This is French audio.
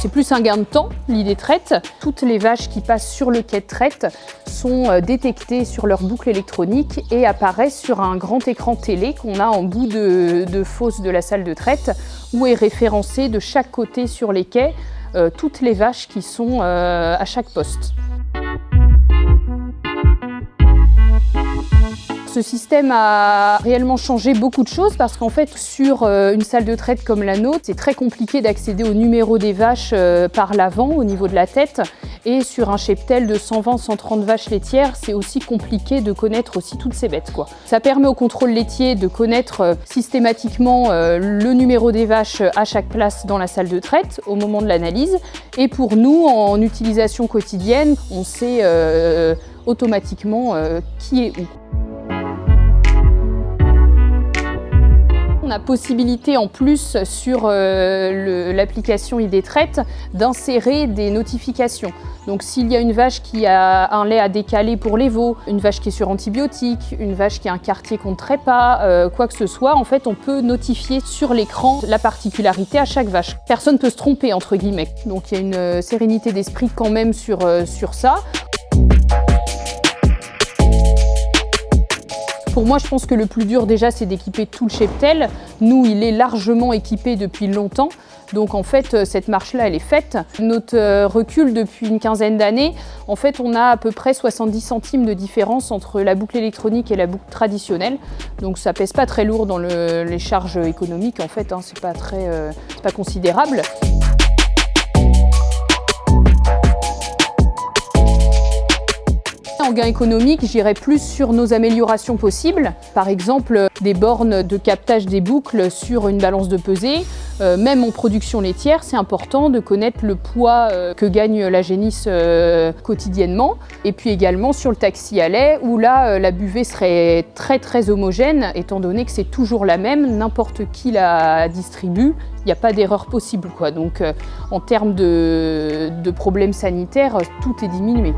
C'est plus un gain de temps, l'idée traite. Toutes les vaches qui passent sur le quai de traite sont détectées sur leur boucle électronique et apparaissent sur un grand écran télé qu'on a en bout de fosse de la salle de traite, où est référencé de chaque côté sur les quais toutes les vaches qui sont à chaque poste. Ce système a réellement changé beaucoup de choses parce qu'en fait, sur une salle de traite comme la nôtre, c'est très compliqué d'accéder au numéro des vaches par l'avant, au niveau de la tête. Et sur un cheptel de 120-130 vaches laitières, c'est aussi compliqué de connaître aussi toutes ces bêtes, quoi. Ça permet au contrôle laitier de connaître systématiquement le numéro des vaches à chaque place dans la salle de traite au moment de l'analyse. Et pour nous, en utilisation quotidienne, on sait automatiquement qui est où. On a possibilité en plus sur l'application ID Traite d'insérer des notifications. Donc s'il y a une vache qui a un lait à décaler pour les veaux, une vache qui est sur antibiotiques, une vache qui a un quartier qu'on ne traite pas, quoi que ce soit, en fait on peut notifier sur l'écran la particularité à chaque vache. Personne ne peut se tromper entre guillemets. Donc il y a une sérénité d'esprit quand même sur ça. Pour moi, je pense que le plus dur déjà, c'est d'équiper tout le cheptel. Nous, il est largement équipé depuis longtemps. Donc en fait, cette marche-là, elle est faite. Notre recul depuis une quinzaine d'années, en fait, on a à peu près 70 centimes de différence entre la boucle électronique et la boucle traditionnelle. Donc ça pèse pas très lourd dans les charges économiques, en fait, hein, c'est pas considérable. En gain économique, j'irais plus sur nos améliorations possibles. Par exemple, des bornes de captage des boucles sur une balance de pesée. Même en production laitière, c'est important de connaître le poids que gagne la génisse quotidiennement. Et puis également sur le taxi à lait, où là, la buvée serait très homogène, étant donné que c'est toujours la même, n'importe qui la distribue, il n'y a pas d'erreur possible, quoi. Donc en termes de problèmes sanitaires, tout est diminué.